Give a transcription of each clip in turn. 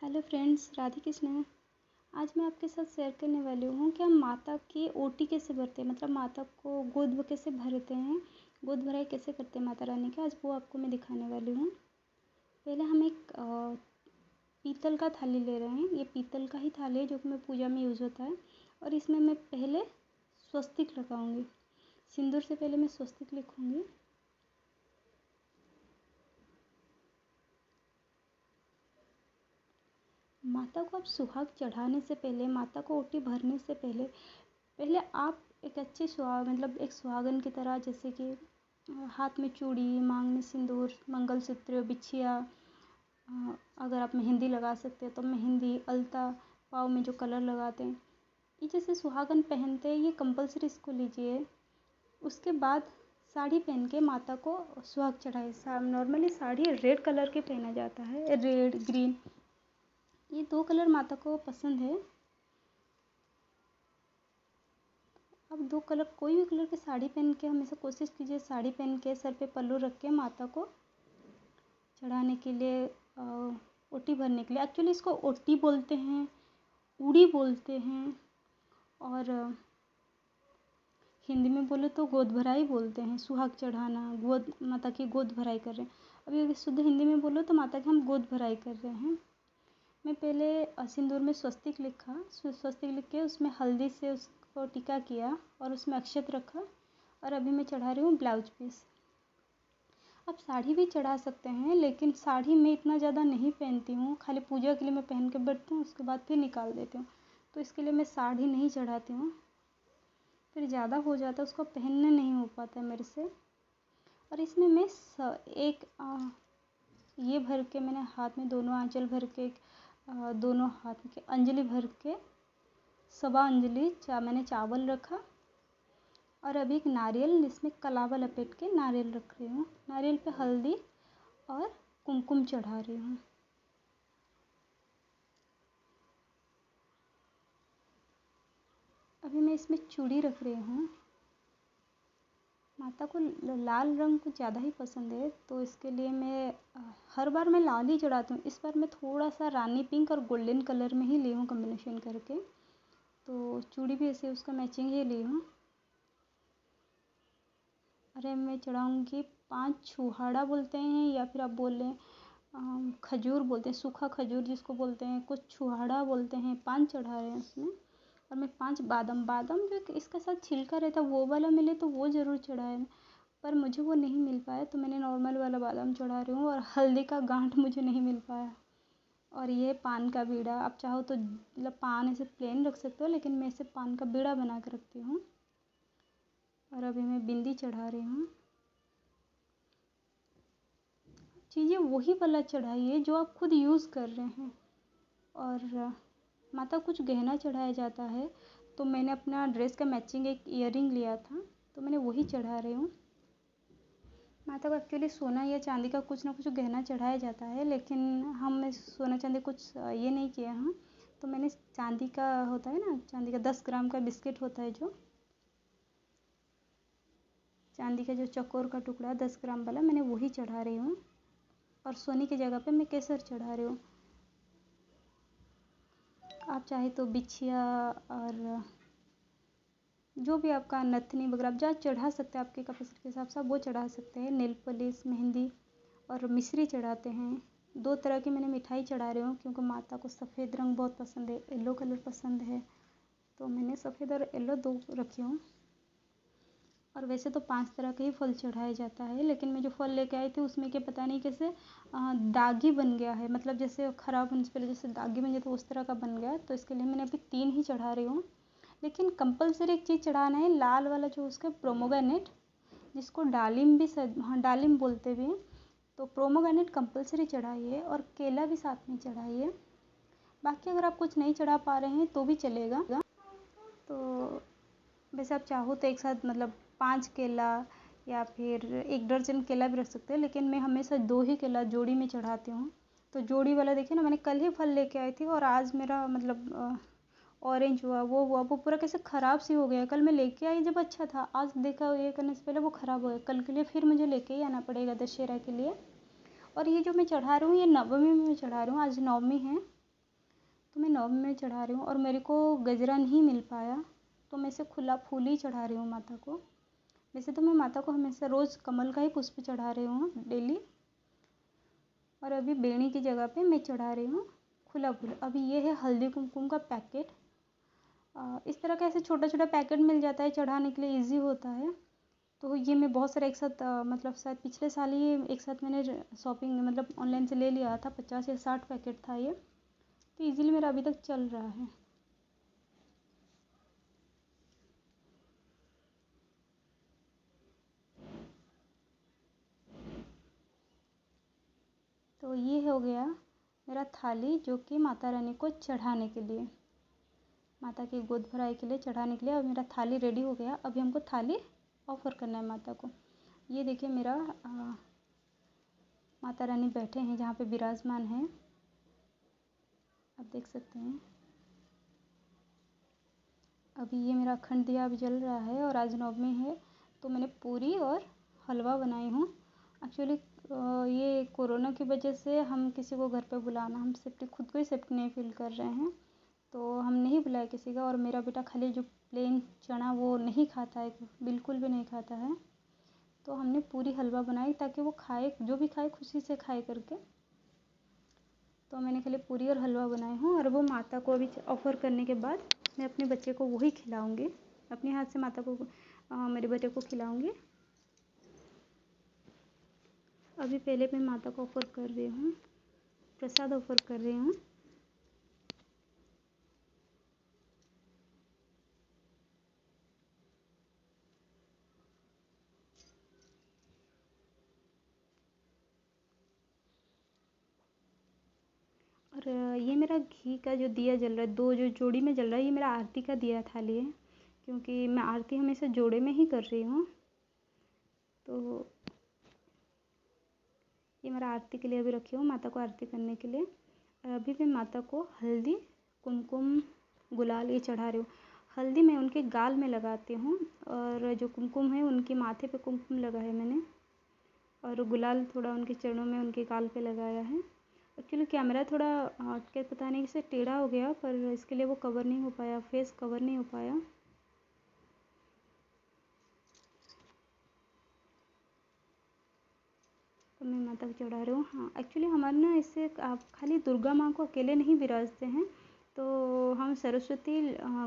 Hello friends, Radhe Krishna. आज मैं आपके साथ शेयर करने वाली हूँ कि हम माता की ओटी कैसे भरते हैं, मतलब माता को गोद कैसे भरते हैं, गोद भराई कैसे करते हैं माता रानी की। आज वो आपको मैं दिखाने वाली हूँ। पहले हम एक पीतल का थाली ले रहे हैं। ये पीतल का ही थाली है जो कि मैं पूजा में यूज़ होता है। और इसमें मैं पहले स्वस्तिक लगाऊंगी। सिंदूर से पहले मैं स्वस्तिक लिखूँगी। माता को आप सुहाग चढ़ाने से पहले, माता को ओटी भरने से पहले पहले आप एक अच्छे मतलब एक सुहागन की तरह, जैसे कि हाथ में चूड़ी, मांग में सिंदूर, मंगलसूत्र, बिछिया, अगर आप मेहंदी लगा सकते हैं तो मेहंदी, अलता, पाँव में जो कलर लगाते हैं, ये जैसे सुहागन पहनते हैं, ये कंपलसरी इसको लीजिए। उसके बाद साड़ी पहन के माता को सुहाग चढ़ाए। नॉर्मली साड़ी रेड कलर के पहना जाता है, रेड, ग्रीन, ये दो कलर माता को पसंद है। आप दो कलर, कोई भी कलर की साड़ी पहन के हमेशा कोशिश कीजिए, साड़ी पहन के सर पे पल्लू रख के माता को चढ़ाने के लिए, ओटी भरने के लिए। एक्चुअली इसको ओटी बोलते हैं, उड़ी बोलते हैं, और हिंदी में बोले तो गोद भराई बोलते हैं। सुहाग चढ़ाना, गोद, माता की गोद भराई कर रहे हैं। अभी अगर शुद्ध हिंदी में बोलो तो माता की हम गोद भराई कर रहे हैं। मैं पहले सिंदूर में स्वस्तिक लिखा, स्वस्तिक लिख के उसमें हल्दी से उसको टिका किया और उसमें अक्षत रखा। और अभी मैं चढ़ा रही हूँ ब्लाउज पीस। आप साड़ी भी चढ़ा सकते हैं, लेकिन साड़ी मैं इतना ज़्यादा नहीं पहनती हूँ, खाली पूजा के लिए मैं पहन के बैठती हूँ, उसके बाद फिर निकाल देती हूँ। तो इसके लिए मैं साड़ी नहीं चढ़ाती हूँ, फिर ज़्यादा हो जाता है, उसको पहनने नहीं हो पाता मेरे से। और इसमें मैं ये भर के, मैंने हाथ में दोनों आंचल भर के, दोनों हाथ के अंजलि भर के, सवा अंजलि मैंने चावल रखा। और अभी एक नारियल, इसमें कलावा लपेट के नारियल रख रही हूँ। नारियल पे हल्दी और कुमकुम चढ़ा रही हूँ। अभी मैं इसमें चूड़ी रख रही हूँ। माता को लाल रंग कुछ ज़्यादा ही पसंद है, तो इसके लिए मैं हर बार मैं लाल ही चढ़ाती हूँ। इस बार मैं थोड़ा सा रानी पिंक और गोल्डन कलर में ही ली हूँ कॉम्बिनेशन करके, तो चूड़ी भी ऐसे उसका मैचिंग ही ली हूँ। अरे मैं चढ़ाऊँगी 5 छुहाड़ा बोलते हैं, या फिर आप बोल लें खजूर बोलते हैं, सूखा खजूर जिसको बोलते हैं, कुछ छुहाड़ा बोलते हैं। 5 चढ़ा रहे हैं उसमें। और मैं 5 बादाम, जो इसका साथ छिलका रहता है वो वाला मिले तो वो ज़रूर चढ़ाए, पर मुझे वो नहीं मिल पाया, तो मैंने नॉर्मल वाला बादाम चढ़ा रही हूँ। और हल्दी का गांठ मुझे नहीं मिल पाया। और ये पान का बीड़ा, आप चाहो तो मतलब पान ऐसे प्लेन रख सकते हो, लेकिन मैं इसे पान का बीड़ा बना के रखती हूँ। और अभी मैं बिंदी चढ़ा रही हूँ। चीज़ें वही वाला चढ़ाइए जो आप खुद यूज़ कर रहे हैं। और माता कुछ गहना चढ़ाया जाता है, तो मैंने अपना ड्रेस का मैचिंग एक ईयरिंग लिया था, तो मैंने वही चढ़ा रही हूँ। माता को एक्चुअली सोना या चांदी का कुछ ना कुछ गहना चढ़ाया जाता है, लेकिन हम सोना चांदी कुछ ये नहीं किया हम। तो मैंने चांदी का होता है ना, चांदी का 10 ग्राम का बिस्किट होता है, जो चांदी का जो चकोर का टुकड़ा 10 ग्राम वाला, मैंने वही चढ़ा रही हूँ। और सोने की जगह पे मैं केसर चढ़ा रही हूँ। आप चाहे तो बिछिया और जो भी आपका नथनी वगैरह आप जहाँ चढ़ा सकते हैं, आपके कैपेसिटी के हिसाब से आप वो चढ़ा सकते हैं। नेल पॉलिश, मेहंदी और मिश्री चढ़ाते हैं। 2 तरह की मैंने मिठाई चढ़ा रही हूँ, क्योंकि माता को सफ़ेद रंग बहुत पसंद है, येलो कलर पसंद है, तो मैंने सफ़ेद और येलो 2 रखी हूँ। और वैसे तो 5 तरह का ही फल चढ़ाया जाता है, लेकिन मैं जो फल लेके आई थी उसमें क्या पता नहीं कैसे दागी बन गया है, मतलब जैसे ख़राब होने से पहले जैसे दागी बन जाता है उस तरह का बन गया, तो इसके लिए मैंने अभी 3 ही चढ़ा रही हूँ। लेकिन कंपलसरी एक चीज़ चढ़ाना है, लाल वाला जो उसका प्रोमोग्रेनेट, जिसको डालिम भी डालिम बोलते भी हैं, तो प्रोमोग्रेनेट कंपलसरी चढ़ाइए। और केला भी साथ में चढ़ाइए। बाकी अगर आप कुछ नहीं चढ़ा पा रहे हैं तो भी चलेगा। तो वैसे आप चाहो तो एक साथ मतलब 5 केला या फिर 1 दर्जन केला भी रख सकते हैं, लेकिन मैं हमेशा 2 ही केला जोड़ी में चढ़ाती हूँ। तो जोड़ी वाला देखिए ना, मैंने कल ही फल लेके आई थी और आज मेरा मतलब ऑरेंज हुआ, वो पूरा कैसे ख़राब सी हो गया। कल मैं लेके आई जब अच्छा था, आज देखा ये करने से पहले वो ख़राब हो गया। कल के लिए फिर मुझे लेके ही आना पड़ेगा दशहरा के लिए। और ये जो मैं चढ़ा रही हूँ, ये नवमी में मैं चढ़ा रही हूँ, आज नवमी है। तो मैं नॉब में चढ़ा रही हूँ और मेरे को गजरा नहीं मिल पाया, तो मैं इसे खुला फूल ही चढ़ा रही हूँ माता को। वैसे तो मैं माता को हमेशा रोज़ कमल का ही पुष्प चढ़ा रही हूँ डेली, और अभी बेणी की जगह पे मैं चढ़ा रही हूँ खुला फूल। अभी ये है हल्दी कुमकुम का पैकेट। इस तरह का ऐसे छोटा छोटा पैकेट मिल जाता है, चढ़ाने के लिए ईजी होता है। तो ये मैं बहुत सारा एक साथ मतलब शायद पिछले साल ही एक साथ मैंने शॉपिंग मतलब ऑनलाइन से ले लिया था, 50 या 60 पैकेट था ये, तो इजीली मेरा अभी तक चल रहा है। तो ये हो गया मेरा थाली, जो कि माता रानी को चढ़ाने के लिए, माता की गोद भराई के लिए चढ़ाने के लिए। अब मेरा थाली रेडी हो गया। अभी हमको थाली ऑफर करना है माता को। ये देखिए मेरा माता रानी बैठे हैं जहाँ पे विराजमान है, आप देख सकते हैं। अभी ये मेरा अखंड दिया अभी जल रहा है और आज नवमी है, तो मैंने पूरी और हलवा बनाई हूँ। एक्चुअली ये कोरोना की वजह से हम किसी को घर पे बुलाना, हम सेफ्टी खुद को ही सेफ्टी नहीं फील कर रहे हैं, तो हम नहीं बुलाए किसी का। और मेरा बेटा खाली जो प्लेन चना वो नहीं खाता है, बिल्कुल भी नहीं खाता है, तो हमने पूरी हलवा बनाई ताकि वो खाए, जो भी खाए खुशी से खाए करके। तो मैंने खाली पूरी और हलवा बनाए हूँ, और वो माता को अभी ऑफ़र करने के बाद मैं अपने बच्चे को वही खिलाऊँगी, अपने हाथ से माता को मेरे बेटे को खिलाऊँगी। अभी पहले मैं माता को ऑफ़र कर रही हूँ, प्रसाद ऑफ़र कर रही हूँ। और ये मेरा घी का जो दिया जल रहा है, दो जो जोड़ी में जल रहा है, ये मेरा आरती का दिया थाली है, क्योंकि मैं आरती हमेशा जोड़े में ही कर रही हूँ। तो ये मेरा आरती के लिए अभी रखी हूँ, माता को आरती करने के लिए। और अभी मैं माता को हल्दी कुमकुम गुलाल ये चढ़ा रही हूँ। हल्दी मैं उनके गाल में लगाती हूँ, और जो कुमकुम है उनके माथे पे कुमकुम लगा है मैंने, और गुलाल थोड़ा उनके चरणों में उनके गाल पे लगाया है। एक्चुअली कैमरा थोड़ा क्या पता नहीं किसे टेढ़ा हो गया, पर इसके लिए वो कवर नहीं हो पाया, फेस कवर नहीं हो पाया। तो मैं माता को चढ़ा रही हूँ। हाँ, एक्चुअली हमारे ना इससे आप खाली दुर्गा माँ को अकेले नहीं विराजते हैं, तो हम सरस्वती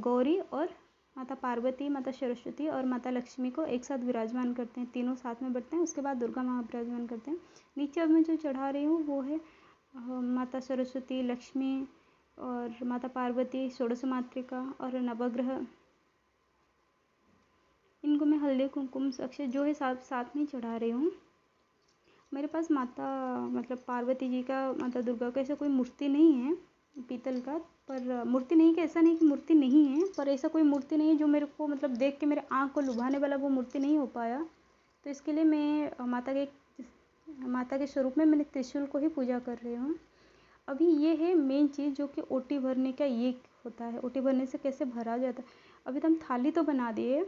गौरी और माता पार्वती, माता सरस्वती और माता लक्ष्मी को एक साथ विराजमान करते हैं, तीनों साथ में बैठते हैं। उसके बाद दुर्गा माँ विराजमान करते हैं। नीचे अब मैं जो चढ़ा रही हूँ वो है माता सरस्वती, लक्ष्मी और माता पार्वती, षोडश मातृका और नवग्रह। इनको मैं हल्दी कुमकुम अक्षय जो है साथ साथ में चढ़ा रही हूँ। मेरे पास माता मतलब पार्वती जी का, माता दुर्गा का ऐसा कोई मूर्ति नहीं है पीतल का, पर मूर्ति नहीं कि ऐसा नहीं कि मूर्ति नहीं है, पर ऐसा कोई मूर्ति नहीं है जो मेरे को मतलब देख के मेरे आँख को लुभाने वाला वो मूर्ति नहीं हो पाया। तो इसके लिए मैं माता के स्वरूप में मैंने त्रिशूल को ही पूजा कर रही हूँ। अभी ये है मेन चीज़, जो कि ओटी भरने का ये होता है। ओटी भरने से कैसे भरा जाता है। अभी तो हम थाली तो बना दिए,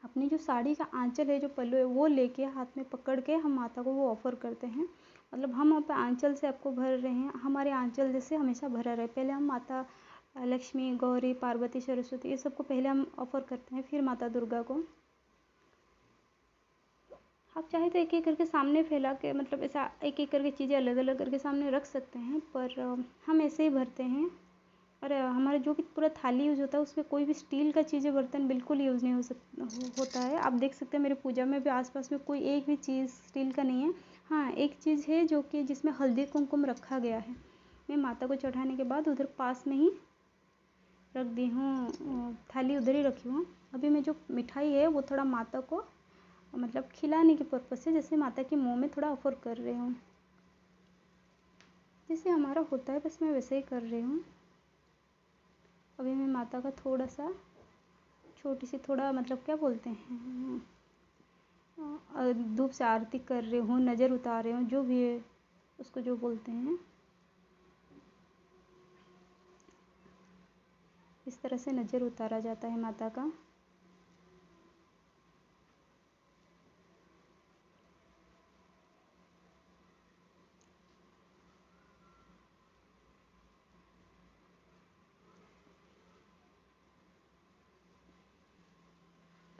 अपनी जो साड़ी का आंचल है, जो पल्लू है, वो लेके हाथ में पकड़ के हम माता को वो ऑफ़र करते हैं। मतलब हम आप आंचल से आपको भर रहे हैं, हमारे आंचल जैसे हमेशा भरा रहे। पहले हम माता लक्ष्मी, गौरी, पार्वती, सरस्वती ये सबको पहले हम ऑफ़र करते हैं, फिर माता दुर्गा को। आप चाहे तो एक एक करके सामने फैला के, मतलब ऐसा एक एक करके चीज़ें अलग अलग करके सामने रख सकते हैं, पर हम ऐसे ही भरते हैं। और हमारा जो भी पूरा थाली यूज़ होता है उसमें कोई भी स्टील का चीज़ें बर्तन बिल्कुल यूज़ नहीं होता है। आप देख सकते हैं मेरी पूजा में भी आसपास में कोई एक भी चीज़ स्टील का नहीं है। हाँ, एक चीज़ है जो कि जिसमें हल्दी कुमकुम रखा गया है, मैं माता को चढ़ाने के बाद उधर पास में ही रख दी हूँ, थाली उधर ही रखी हूँ। अभी मैं जो मिठाई है वो थोड़ा माता को मतलब खिलाने के पर्पज़ से, जैसे माता के मुँह में थोड़ा ऑफ़र कर रही हूँ, जैसे हमारा होता है बस मैं वैसे ही कर रही हूँ। अभी मैं माता का थोड़ा सा छोटी सी थोड़ा मतलब क्या बोलते हैं धूप से आरती कर रही हूँ, नज़र उतार रही हूँ, जो भी है उसको जो बोलते हैं, इस तरह से नज़र उतारा जाता है माता का।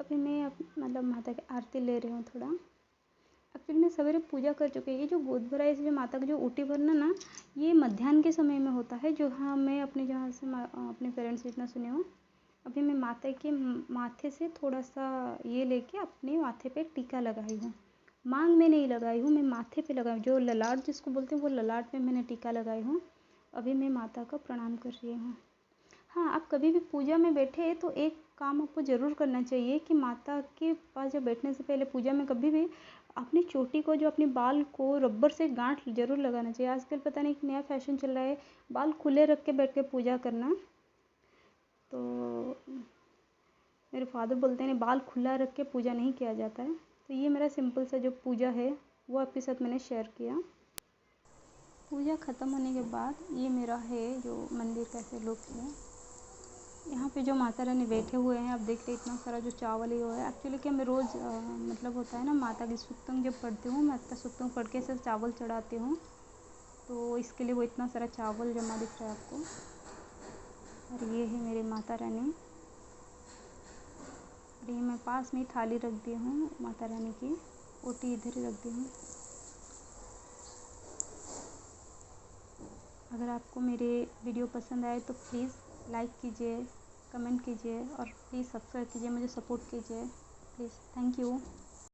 अभी मैं मतलब माता की आरती ले रही हूँ थोड़ा। एक्चुअली मैं सवेरे पूजा कर चुकी हूँ। ये जो गोद भराई से जो माता का जो ओटी भरना ना, ये मध्याह्न के समय में होता है, जो हाँ मैं अपने जहाँ से अपने पेरेंट्स से इतना सुनी हूँ। अभी मैं माता के माथे से थोड़ा सा ये लेके अपने माथे पे टीका लगाई हूँ। मांग में नहीं लगाई हूँ, मैं माथे पे लगाई हूँ, जो ललाट जिसको बोलते हैं वो ललाट पे मैंने टीका लगाई हूँ। अभी मैं माता का प्रणाम कर रही हूँ। हाँ, आप कभी भी पूजा में बैठे तो एक काम आपको ज़रूर करना चाहिए कि माता के पास जब बैठने से पहले पूजा में कभी भी अपनी चोटी को, जो अपने बाल को रबर से गांठ ज़रूर लगाना चाहिए। आजकल पता नहीं नया फैशन चल रहा है बाल खुले रख के बैठ के पूजा करना। तो मेरे फादर बोलते हैं बाल खुला रख के पूजा नहीं किया जाता है। तो ये मेरा सिंपल सा जो पूजा है वो आपके साथ मैंने शेयर किया। पूजा ख़त्म होने के बाद ये मेरा है जो मंदिर का ऐसे लुक है। यहाँ पे जो माता रानी बैठे हुए हैं, आप देख रहे इतना सारा जो चावल ही है। एक्चुअली क्या मैं रोज़ मतलब होता है ना, माता की सुक्तम जब पढ़ती हूँ, माता सुक्तम पढ़ के सिर्फ चावल चढ़ाती हूँ, तो इसके लिए वो इतना सारा चावल जमा दिख रहा है आपको। और ये है मेरी माता रानी। और ये मैं पास में थाली रख दी हूँ माता रानी की, ओटी इधर ही रख दी हूँ। अगर आपको मेरे वीडियो पसंद आए तो प्लीज़ लाइक कीजिए, कमेंट कीजिए और प्लीज़ सब्सक्राइब कीजिए, मुझे सपोर्ट कीजिए प्लीज़। Thank you.